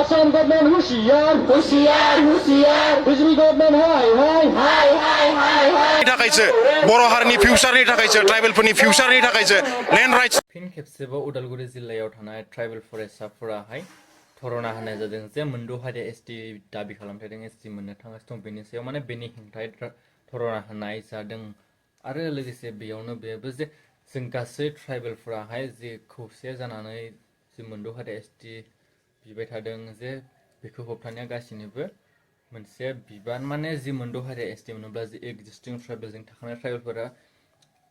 Assam government हुशियार हुशियार हुशियार बिजली government हाय हाय हाय हाय हाय हाय थाखायसो बर' हारिनि फिउचारनि थाखायसो ट्राइबेलफोरनि फिउचारनि थाखायसो लेन्ड राइट्स फिन खेबसेबाव उदालगुरि जिल्लायाव थानाय ट्राइबेल फरायसाफोराहाय धरना होनाय जादों जे मोनद' हारिया एसटि दाबि खालामथारदों एसटि मोननो थांगासिनो दं बेनि सायाव माने बेनि हेंथायै धरना होनाय जादों आरो लोगोसे बेयावनो बेबो जे जों गासै ट्राइबेलफोराहाय जे खौसे जानानै जे मोनद' हारिया एसटि बिबाय थादों जे बेखौ होबथानाया गासैनिबो मोनसे बिबान माने जि मोनद' हारिया एसटि मोनोब्ला जि एक्जिस्टिं ट्राइबेलजों थाखानाय ट्राइबेलफोरा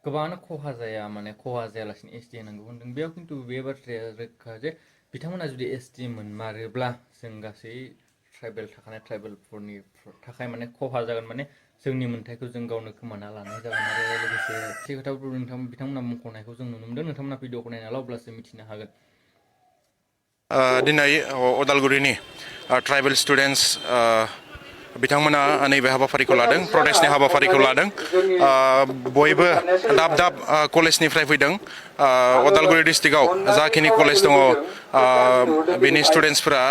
गोबाङानो खहा जाया माने खहा जायालासिनो एसटि होनांगौ होनदों बेयाव खिन्थु बे बाथ्राया रोखा जे बिथांमोना जुदि एसटि मोनमारोब्ला जों गासै ट्राइबेल थाखानाय ट्राइबेलफोरनि थाखाय माने खहा जागोन माने जोंनि मोन्थायखौ जों गावनो खोमाना लानाय जागोन आरो लोगोसे से खोथाफोरखौ बिथांमोना मुंख'नायखौ जों नुनो मोनदों नोंथांमोना भिडिअखौ नायना ला अब्लासो मिथिनो हागोन दिनै उदालगुरिनि ट्राइबेल स्टुडेन्टस बिथांमोना नैबे हाबाफारिखौ लादों प्रटेस्टनि हाबाफारिखौ लादों बयबो दाब दाब कलेजनिफ्राय फैदों उदालगुरि डिस्ट्रिक्टआव जाखिनि कलेज दङ बेनि स्टुडेन्टसफोरा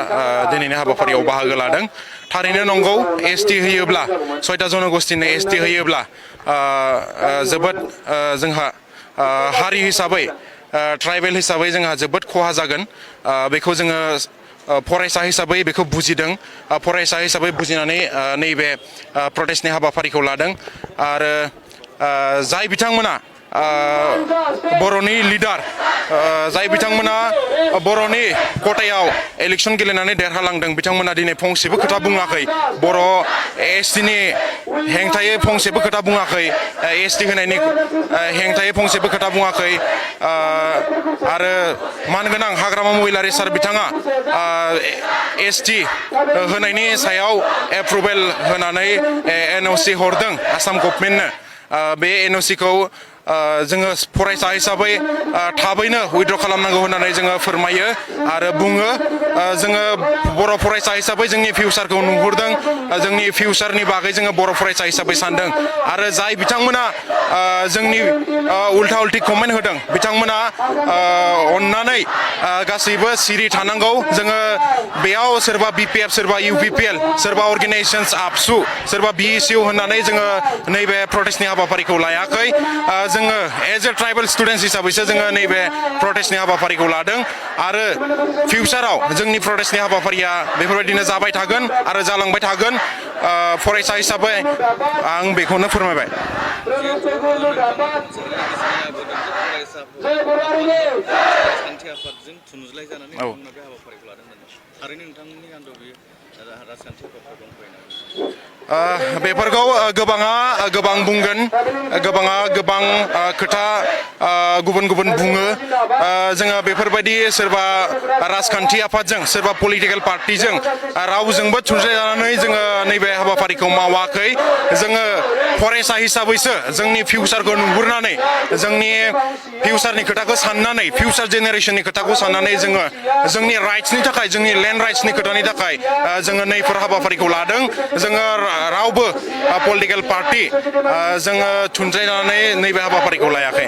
दिनैनि हाबाफारियाव बाहागो लादों थारैनो नंगौ एसटि होयोब्ला 6टा जनगोष्ठीनो एसटि होयोब्ला जोबोद जोंहा हारि हिसाबै ट्राइबेल हिसाबै जोंहा जोबोद खहा जागोन बेखौ जोङो फरायसा हिसाबै बेखौ बुजिदों फरायसा हिसाबै बुजिनानै नैबे प्रटेस्टनि हाबाफारिखौ लादों आरो जाय बिथांमोना बर'नि लिडार जाय बिथांमोना बर'नि खथायाव इलेक्सन गेलेनानै देरहालांदों बिथांमोना दिनै फंसेबो खोथा बुङाखै बर' एसटिनि हेंथायै फंसेबो खोथा बुङाखै एसटि होनायनि हेंथायै फंसेबो खोथा बुङाखै आरो मानगोनां हाग्रामा महिलारि सार बिथाङा एसटि होनायनि सायाव एप्रुभेल होनानै एनअसि हरदों आसाम गभर्नमेन्टनो बे एनअसिखौ जोङो फरायसा हिसाबै थाबैनो उइथड्र खालामनांगौ होननानै जोङो फोरमायो आरो बुङो जोङो बर' फरायसा हिसाबै जोंनि फिउचारखौ नुहुरदों जोंनि फिउचारनि बागै जोङो बर' फरायसा हिसाबै सानदों आरो जाय बिथांमोना जोंनि उल्था उल्थि कमेन्ट होदों बिथांमोना अननानै गासैबो सिरि थानांगौ जोङो बेयाव सोरबा बिपिएफ सोरबा इउपिपिएल सोरबा अर्गेनाइजेशन्स आबसु सोरबा बिएसइउ होननानै जोङो नैबे प्रटेस्टनि हाबाफारिखौ लायाखै जोङो एज ए ट्राइबेल स्टुडेन्टस हिसाबैसो जोङो नैबे प्रटेस्टनि हाबाफारिखौ लादों आरो फिउचाराव जोंनि प्रटेस्टनि हाबाफारिया बेफोरबायदिनो जाबाय थागोन आरो जालांबाय थागोन फरायसा हिसाबै आं बेखौनो फोरमायबाय बेफोरखौ गोबां बुंगोन गोबाङा गोबां खोथा गुबुन गुबुन बुङो जोङो बेफोरबायदि सोरबा राजखान्थि आफादजों सोरबा पलिटिकेल पार्टिजों रावजोंबो थुंज्लायजानानै जोङो नैबे हाबाफारिखौ मावाखै जोङो फरायसा हिसाबैसो जोंनि फिउचारखौ नुहुरनानै जोंनि फिउचारनि खोथाखौ साननानै फिउचार जेनेरेसननि खोथाखौ साननानै जोङो जोंनि राइट्सनि थाखाय जोंनि लेन्ड राइट्सनि खोथानि थाखाय जोङो नैफोर हाबाफारिखौ लादों जोङो रावबो पलिटिकेल पार्टि जोङो थुंज्लायनानै नैबे हाबाफारिखौ लायाखै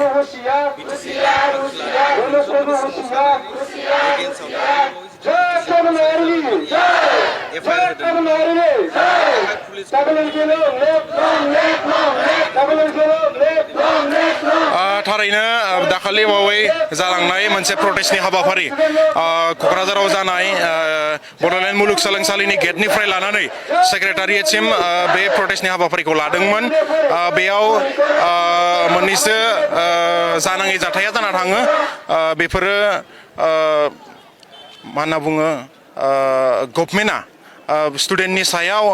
थारैनो दाखालि बावै जालांनाय मोनसे प्रटेस्टनि हाबाफारि क'क्राझाराव जानाय बड'लेण्ड मुलुगसोलोंसालिनि गेटनिफ्राय लानानै सेक्रेटारियेटसिम बे प्रटेस्टनि हाबाफारिखौ लादोंमोन बेयाव मोननैसो जानाङि जाथाया जाना थाङो बेफोरो मा होनना बुङो गभर्नमेन्टआ स्टुडेन्टनि सायाव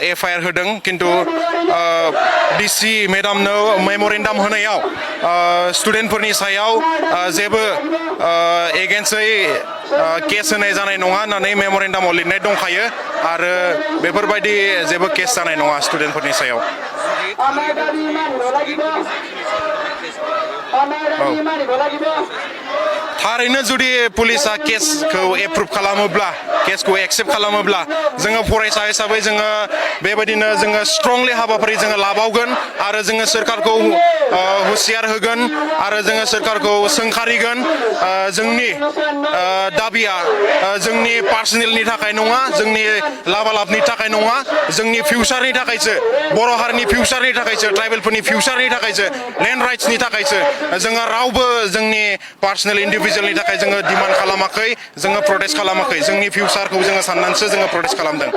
एफआइआर होदों खिन्थु डिसि मेडामनो मेम'रेन्डाम होनायाव स्टुडेन्टफोरनि सायाव जेबो एगेन्स्टै केस होनाय जानाय नङा होननानै मेम'रेन्डामाव लिरनाय दंखायो आरो बेफोरबायदि जेबो केस जानाय नङा स्टुडेन्टफोरनि सायाव थारैनो जुदि पुलिसा केसखौ एप्रुभ खालामोब्ला केसखौ एक्सेप्ट खालामोब्ला जोङो फरायसा हिसाबै जोङो बेबायदिनो जोङो स्ट्रंलि हाबाफारि जोङो लाबावगोन आरो जोङो सोरखारखौ हुसियार होगोन आरो जोङो सोरखारखौ सोंखारिगोन जोंनि दाबिया जोंनि पार्सनेलनि थाखाय नङा जोंनि लाबालाबनि थाखाय नङा जोंनि फिउचारनि थाखायसो बर' हारिनि फिउचारनि थाखायसो ट्राइबेलफोरनि फिउचारनि थाखायसो लेन्ड राइट्सनि थाखायसो जोङो रावबो जोंनि पार्सनेल इन्डिभिजुवेलनि थाखाय जोङो डिमान्ड खालामाखै जोङो प्रटेस्ट खालामाखै जोंनि फिउचारखौ जोङो साननानैसो जोङो प्रटेस्ट खालामदों